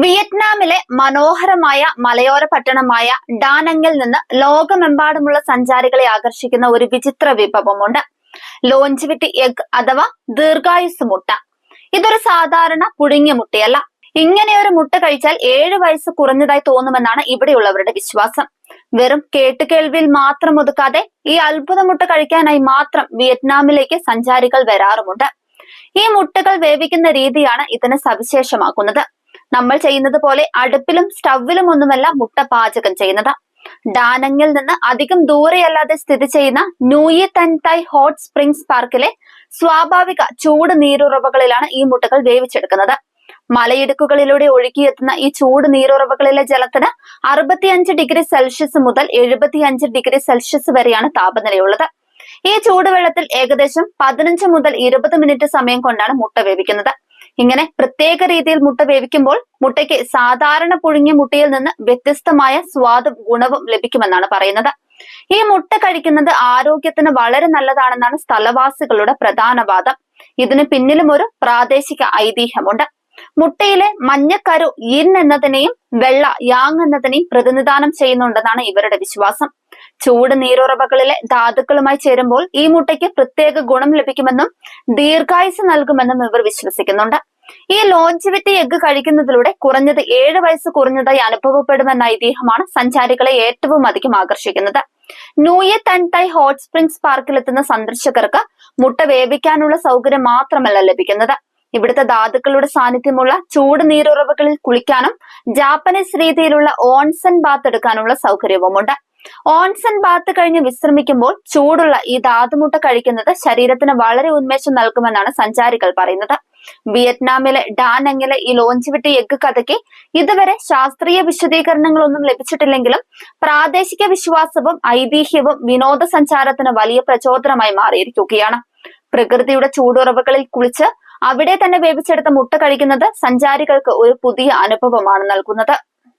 വിയറ്റ്നാമിലെ മനോഹരമായ മലയോര പട്ടണമായ ഡാനങ്ങിൽ നിന്ന് ലോകമെമ്പാടുമുള്ള സഞ്ചാരികളെ ആകർഷിക്കുന്ന ഒരു വിചിത്ര വിഭവമുണ്ട്. ലോഞ്ചിവിറ്റി എഗ് അഥവാ ദീർഘായുസ് മുട്ട. ഇതൊരു സാധാരണ പുഴുങ്ങിയ മുട്ടയല്ല. ഇങ്ങനെയൊരു മുട്ട കഴിച്ചാൽ 7 വയസ്സ് കുറഞ്ഞതായി തോന്നുമെന്നാണ് ഇവിടെയുള്ളവരുടെ വിശ്വാസം. വെറും കേട്ടുകേൾവിയിൽ മാത്രം ഒതുക്കാതെ ഈ അത്ഭുത മുട്ട കഴിക്കാനായി മാത്രം വിയറ്റ്നാമിലേക്ക് സഞ്ചാരികൾ വരാറുമുണ്ട്. ഈ മുട്ടകൾ വേവിക്കുന്ന രീതിയാണ് ഇതിനെ സവിശേഷമാക്കുന്നത്. നമ്മൾ ചെയ്യുന്നത് പോലെ അടുപ്പിലും സ്റ്റൗവിലും ഒന്നുമല്ല മുട്ട പാചകം ചെയ്യുന്നത്. ഡാനങ്ങിൽ നിന്ന് അധികം ദൂരെയല്ലാതെ സ്ഥിതി ചെയ്യുന്ന ന്യൂയി തൻ തായ് ഹോട്ട് സ്പ്രിംഗ്സ് പാർക്കിലെ സ്വാഭാവിക ചൂട് നീരുറവകളിലാണ് ഈ മുട്ടകൾ വേവിച്ചെടുക്കുന്നത്. മലയിടുക്കുകളിലൂടെ ഒഴുകിയെത്തുന്ന ഈ ചൂട് നീരുറവകളിലെ ജലത്തിന് 65 ഡിഗ്രി സെൽഷ്യസ് മുതൽ 75 ഡിഗ്രി സെൽഷ്യസ് വരെയാണ് താപനിലയുള്ളത്. ഈ ചൂടുവെള്ളത്തിൽ ഏകദേശം 15 മുതൽ 20 മിനിറ്റ് സമയം കൊണ്ടാണ് മുട്ട വേവിക്കുന്നത്. ഇങ്ങനെ പ്രത്യേക രീതിയിൽ മുട്ട വേവിക്കുമ്പോൾ മുട്ടയ്ക്ക് സാധാരണ പുഴുങ്ങിയ മുട്ടയിൽ നിന്ന് വ്യത്യസ്തമായ സ്വാദും ഗുണവും ലഭിക്കുമെന്നാണ് പറയുന്നത്. ഈ മുട്ട കഴിക്കുന്നത് ആരോഗ്യത്തിന് വളരെ നല്ലതാണെന്നാണ് സ്ഥലവാസികളുടെ പ്രധാന വാദം. ഇതിന് പിന്നിലും ഒരു പ്രാദേശിക ഐതിഹ്യമുണ്ട്. മുട്ടയിലെ മഞ്ഞക്കരു യിൻ എന്നതിനെയും വെള്ള യാങ് എന്നതിനെയും പ്രതിനിധാനം ചെയ്യുന്നുണ്ടെന്നാണ് ഇവരുടെ വിശ്വാസം. ചൂട് നീരുറവകളിലെ ധാതുക്കളുമായി ചേരുമ്പോൾ ഈ മുട്ടയ്ക്ക് പ്രത്യേക ഗുണം ലഭിക്കുമെന്നും ദീർഘായുസ് നൽകുമെന്നും ഇവർ വിശ്വസിക്കുന്നുണ്ട്. ഈ ലോഞ്ചിവിറ്റി എഗ് കഴിക്കുന്നതിലൂടെ കുറഞ്ഞത് 7 വയസ്സ് കുറഞ്ഞതായി അനുഭവപ്പെടുമെന്ന ഐതിഹ്യമാണ് സഞ്ചാരികളെ ഏറ്റവും അധികം ആകർഷിക്കുന്നത്. ന്യൂയി തൻ തായ് ഹോട്ട് സ്പ്രിംഗ്സ് പാർക്കിലെത്തുന്ന സന്ദർശകർക്ക് മുട്ട വേവിക്കാനുള്ള സൗകര്യം മാത്രമല്ല ലഭിക്കുന്നത്. ഇവിടുത്തെ ധാതുക്കളുടെ സാന്നിധ്യമുള്ള ചൂട് നീരുറവകളിൽ കുളിക്കാനും ജാപ്പനീസ് രീതിയിലുള്ള ഓൺസൺ ബാത്ത് എടുക്കാനുള്ള സൗകര്യവുമുണ്ട്. ഓൺസൺ ബാത്ത് കഴിഞ്ഞ് വിശ്രമിക്കുമ്പോൾ ചൂടുള്ള ഈ ധാതുമുട്ട കഴിക്കുന്നത് ശരീരത്തിന് വളരെ ഉന്മേഷം നൽകുമെന്നാണ് സഞ്ചാരികൾ പറയുന്നത്. വിയറ്റ്നാമിലെ ഡാനങ്ങിലെ ഈ ലോഞ്ചിവിറ്റി എഗ് കഥയ്ക്ക് ഇതുവരെ ശാസ്ത്രീയ വിശദീകരണങ്ങളൊന്നും ലഭിച്ചിട്ടില്ലെങ്കിലും പ്രാദേശിക വിശ്വാസവും ഐതിഹ്യവും വിനോദസഞ്ചാരത്തിന് വലിയ പ്രചോദനമായി മാറിയിരിക്കുകയാണ്. പ്രകൃതിയുടെ ചൂടുറവകളിൽ കുളിച്ച് അവിടെ തന്നെ വേവിച്ചെടുത്ത മുട്ട കഴിക്കുന്നത് സഞ്ചാരികൾക്ക് ഒരു പുതിയ അനുഭവമാണ് നൽകുന്നത്.